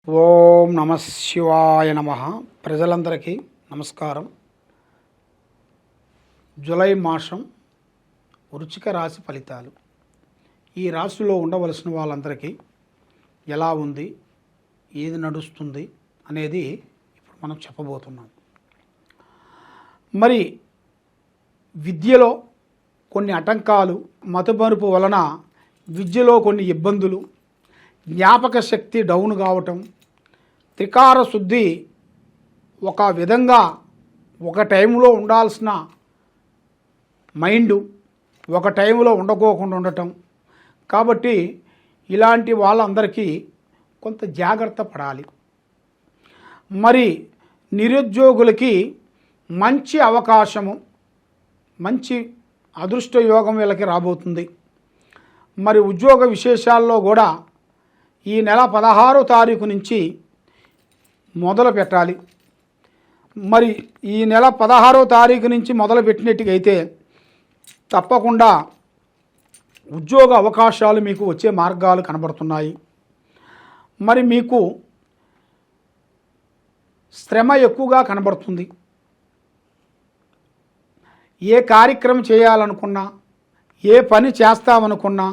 ఓం నమ శివాయ నమ. ప్రజలందరికీ నమస్కారం. జూలై మాసం వృశ్చిక రాశి ఫలితాలు. ఈ రాశిలో ఉండవలసిన వాళ్ళందరికీ ఎలా ఉంది, ఏది నడుస్తుంది అనేది ఇప్పుడు మనం చెప్పబోతున్నాం. మరి విద్యలో కొన్ని ఆటంకాలు, మతమరుపు వలన విద్యలో కొన్ని ఇబ్బందులు, జ్ఞాపక శక్తి డౌన్ కావటం, త్రికార శుద్ధి ఒక విధంగా ఒక టైంలో ఉండాల్సిన మైండు ఒక టైంలో ఉండకోకుండా ఉండటం. కాబట్టి ఇలాంటి వాళ్ళందరికీ కొంత జాగ్రత్త పడాలి. మరి నిరుద్యోగులకి మంచి అవకాశము, మంచి అదృష్ట యోగం వీళ్ళకి రాబోతుంది. మరి ఉద్యోగ విశేషాల్లో కూడా ఈ నెల 16వ తారీఖు నుంచి మొదలు పెట్టాలి. మరి ఈ నెల 16వ తారీఖు నుంచి మొదలు పెట్టినట్టుగైతే తప్పకుండా ఉద్యోగ అవకాశాలు మీకు వచ్చే మార్గాలు కనబడుతున్నాయి. మరి మీకు శ్రమ ఎక్కువగా కనబడుతుంది. ఏ కార్యక్రమం చేయాలనుకున్నా, ఏ పని చేస్తామనుకున్నా,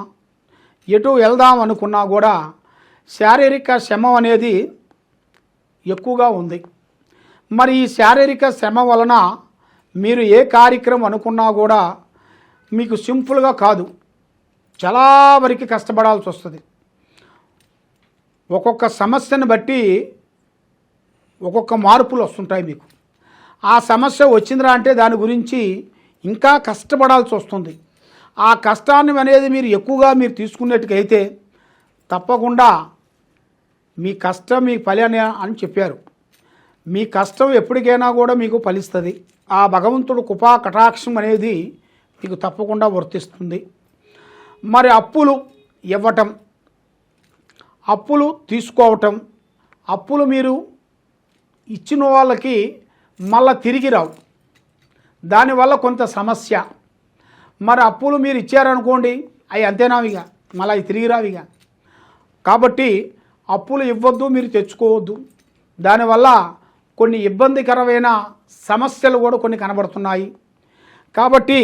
ఎటు వెళ్దామనుకున్నా కూడా శారీరక శ్రమ అనేది ఎక్కువగా ఉంది. మరి ఈ శారీరక శ్రమ వలన మీరు ఏ కార్యక్రమం అనుకున్నా కూడా మీకు సింపుల్గా కాదు, చాలా వరకు కష్టపడాల్సి వస్తుంది. ఒక్కొక్క సమస్యను బట్టి ఒక్కొక్క మార్పులు వస్తుంటాయి మీకు. ఆ సమస్య వచ్చిందిరా అంటే దాని గురించి ఇంకా కష్టపడాల్సి వస్తుంది. ఆ కష్టాన్ని అనేది మీరు ఎక్కువగా తీసుకున్నట్టుకైతే తప్పకుండా మీ కష్టం మీ ఫలి అని చెప్పారు. మీ కష్టం ఎప్పటికైనా కూడా మీకు ఫలిస్తుంది. ఆ భగవంతుడు కృపా కటాక్షం అనేది మీకు తప్పకుండా వర్తిస్తుంది. మరి అప్పులు ఇవ్వటం, అప్పులు తీసుకోవటం, అప్పులు మీరు ఇచ్చిన వాళ్ళకి మళ్ళా తిరిగి రావు, దానివల్ల కొంత సమస్య. మరి అప్పులు మీరు ఇచ్చారనుకోండి, అవి అంతేనావిగా మళ్ళీ అవి తిరిగి రావిగా. కాబట్టి అప్పులు ఇవ్వద్దు, మీరు తెచ్చుకోవద్దు. దానివల్ల కొన్ని ఇబ్బందికరమైన సమస్యలు కూడా కొన్ని కనబడుతున్నాయి. కాబట్టి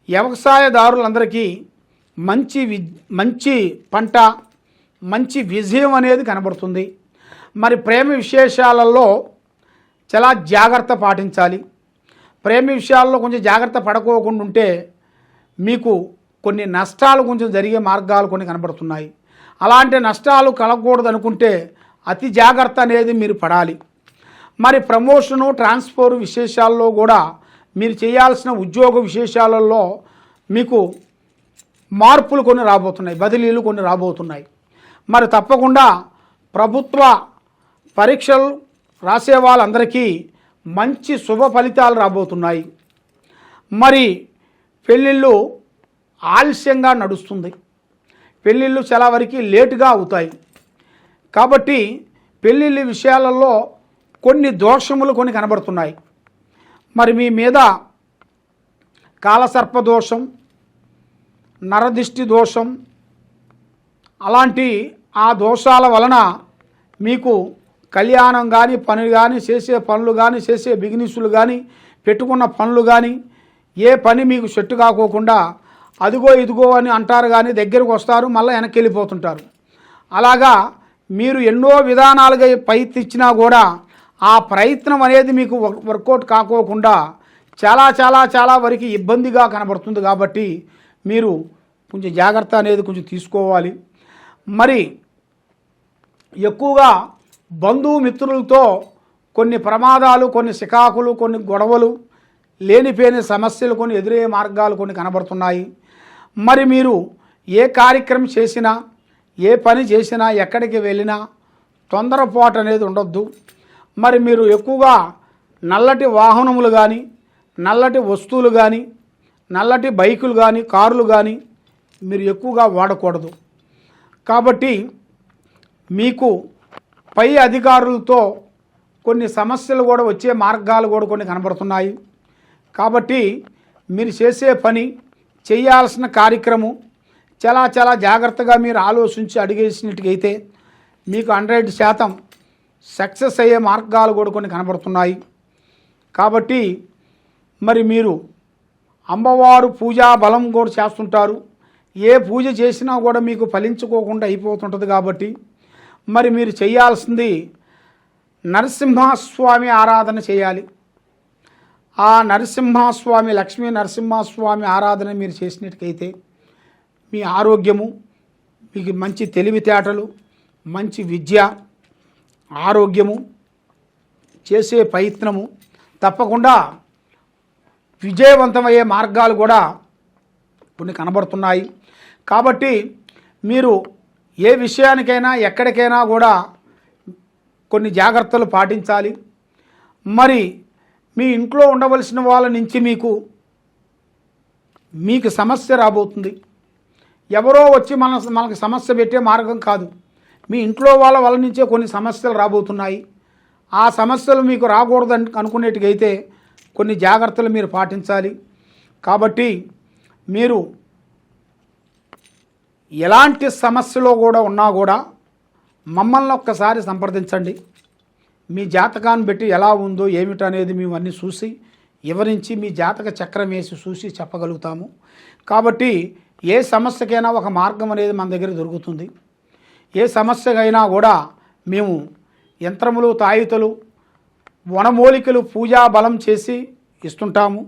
వ్యవసాయదారులందరికీ మంచి పంట, మంచి విజయం అనేది కనబడుతుంది. మరి ప్రేమ విశేషాలలో చాలా జాగ్రత్త పాటించాలి. ప్రేమ విషయాల్లో కొంచెం జాగ్రత్త పడుకోకుండా ఉంటే మీకు కొన్ని నష్టాలు కొంచెం జరిగే మార్గాలు కొన్ని కనబడుతున్నాయి. అలాంటి నష్టాలు కలగకూడదు అనుకుంటే అతి జాగ్రత్త అనేది మీరు పడాలి. మరి ప్రమోషను, ట్రాన్స్ఫర్ విశేషాల్లో కూడా మీరు చేయాల్సిన ఉద్యోగ విశేషాలలో మీకు మార్పులు కొన్ని రాబోతున్నాయి, బదిలీలు కొన్ని రాబోతున్నాయి. మరి తప్పకుండా ప్రభుత్వ పరీక్షలు రాసే వాళ్ళందరికీ మంచి శుభ ఫలితాలు రాబోతున్నాయి. మరి పెళ్ళిళ్ళు ఆలస్యంగా నడుస్తుంది, పెళ్ళిళ్ళు చాలా వరకు లేటుగా అవుతాయి. కాబట్టి పెళ్ళిళ్ళ విషయాలలో కొన్ని దోషములు కొన్ని కనబడుతున్నాయి. మరి మీ మీద కాలసర్ప దోషం, నరదిష్టి దోషం, అలాంటి ఆ దోషాల వలన మీకు కళ్యాణం కానీ, పని కానీ, చేసే పనులు కానీ, చేసే బిజినెస్లు కానీ, పెట్టుకున్న పనులు కానీ ఏ పని మీకు సెట్టు కాకోకుండా అదిగో ఇదిగో అని అంటారు, కానీ దగ్గరకు వస్తారు మళ్ళీ వెనక్కి వెళ్ళిపోతుంటారు. అలాగా మీరు ఎన్నో విధానాలుగా ప్రయత్నించినా కూడా ఆ ప్రయత్నం అనేది మీకు వర్కౌట్ కాకోకుండా చాలా చాలా చాలా వరకు ఇబ్బందిగా కనబడుతుంది. కాబట్టి మీరు కొంచెం జాగ్రత్త అనేది కొంచెం తీసుకోవాలి. మరి ఎక్కువగా బంధుమిత్రులతో కొన్ని ప్రమాదాలు, కొన్ని సికాకులు, కొన్ని గొడవలు, లేనిపోయిన సమస్యలు కొన్ని ఎదురయ్యే మార్గాలు కొన్ని కనబడుతున్నాయి. మరి మీరు ఏ కార్యక్రమం చేసినా, ఏ పని చేసినా, ఎక్కడికి వెళ్ళినా తొందరపాటు అనేది ఉండొద్దు. మరి మీరు ఎక్కువగా నల్లటి వాహనములు కానీ, నల్లటి వస్తువులు కానీ, నల్లటి బైకులు కానీ, కార్లు కానీ మీరు ఎక్కువగా వాడకూడదు. కాబట్టి మీకు పై అధికారులతో కొన్ని సమస్యలు కూడా వచ్చే మార్గాలు కూడా కొన్ని కనబడుతున్నాయి. కాబట్టి మీరు చేసే పని, చేయాల్సిన కార్యక్రమం చాలా చాలా జాగ్రత్తగా మీరు ఆలోచించి అడిగేసినట్టుగైతే మీకు 100% సక్సెస్ అయ్యే మార్గాలు కూడా కొన్ని కనబడుతున్నాయి. కాబట్టి మరి మీరు అమ్మవారు పూజా బలం కూడా చేస్తుంటారు. ఏ పూజ చేసినా కూడా మీకు ఫలించుకోకుండా అయిపోతుంటుంది. కాబట్టి మరి మీరు చేయాల్సింది నరసింహస్వామి ఆరాధన చేయాలి. ఆ నరసింహస్వామి, లక్ష్మీ నరసింహస్వామి ఆరాధన మీరు చేసినట్టుకైతే మీ ఆరోగ్యము, మీకు మంచి తెలివితేటలు, మంచి విద్య, ఆరోగ్యము, చేసే ప్రయత్నము తప్పకుండా విజయవంతమయ్యే మార్గాలు కూడా కొన్ని కనబడుతున్నాయి. కాబట్టి మీరు ఏ విషయానికైనా ఎక్కడికైనా కూడా కొన్ని జాగ్రత్తలు పాటించాలి. మరి మీ ఇంట్లో ఉండవలసిన వాళ్ళ నుంచి మీకు సమస్య రాబోతుంది. ఎవరో వచ్చి మనకు సమస్య పెట్టే మార్గం కాదు. మీ ఇంట్లో వాళ్ళ నుంచే కొన్ని సమస్యలు రాబోతున్నాయి. ఆ సమస్యలు మీకు రాకూడదని అనుకునేట్టుగైతే కొన్ని జాగ్రత్తలు మీరు పాటించాలి. కాబట్టి మీరు ఎలాంటి సమస్యలో కూడా ఉన్నా కూడా మమ్మల్ని ఒక్కసారి సంప్రదించండి. మీ జాతకాన్ని బట్టి ఎలా ఉందో ఏమిటనేది మేము అన్నీ చూసి వివరించి మీ జాతక చక్రం వేసి చూసి చెప్పగలుగుతాము. కాబట్టి ఏ సమస్యకైనా ఒక మార్గం అనేది మన దగ్గర దొరుకుతుంది. ఏ సమస్యకైనా కూడా మేము యంత్రములు, తాయితలు, వనమూలికలు పూజా బలం చేసి ఇస్తుంటాము.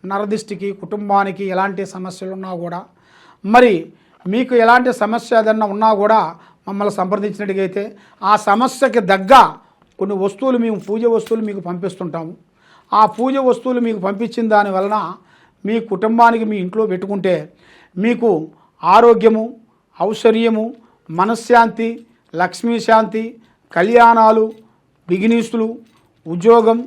నరదిష్టికి, కుటుంబానికి ఎలాంటి సమస్యలు ఉన్నా కూడా మరి మీకు ఎలాంటి సమస్య ఏదన్నా ఉన్నా కూడా మమ్మల్ని సంప్రదించినట్టుగైతే ఆ సమస్యకి దగ్గ కొన్ని వస్తువులు మేము పూజ వస్తువులు మీకు పంపిస్తుంటాము. ఆ పూజ వస్తువులు మీకు పంపించిన దాని వలన మీ కుటుంబానికి మీ ఇంట్లో పెట్టుకుంటే మీకు ఆరోగ్యము, ఐశ్వర్యము, మనశ్శాంతి, లక్ష్మీశాంతి, కళ్యాణాలు, బిజినెస్లు, ఉద్యోగం,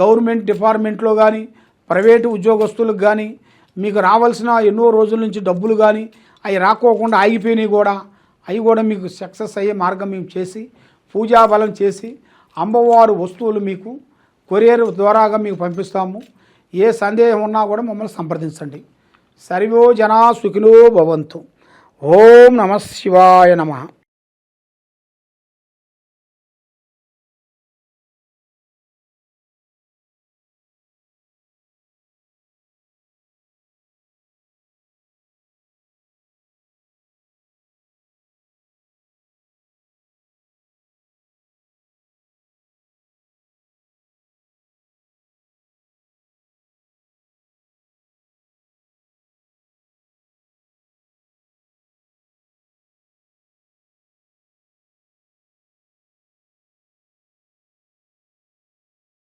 గవర్నమెంట్ డిపార్ట్మెంట్లో కానీ ప్రైవేటు ఉద్యోగస్తులకు కానీ మీకు రావాల్సిన ఎన్నో రోజుల నుంచి డబ్బులు కానీ అవి రాకోకుండా ఆగిపోయినాయి కూడా అవి కూడా మీకు సక్సెస్ అయ్యే మార్గం మేము చేసి పూజా బలం చేసి అమ్మవారు వస్తువులు మీకు కొరియర్ ద్వారాగా మీకు పంపిస్తాము. ఏ సందేహం ఉన్నా కూడా మమ్మల్ని సంప్రదించండి. సర్వో జనా సుఖినో భవంతు. ఓం నమః శివాయ నమః.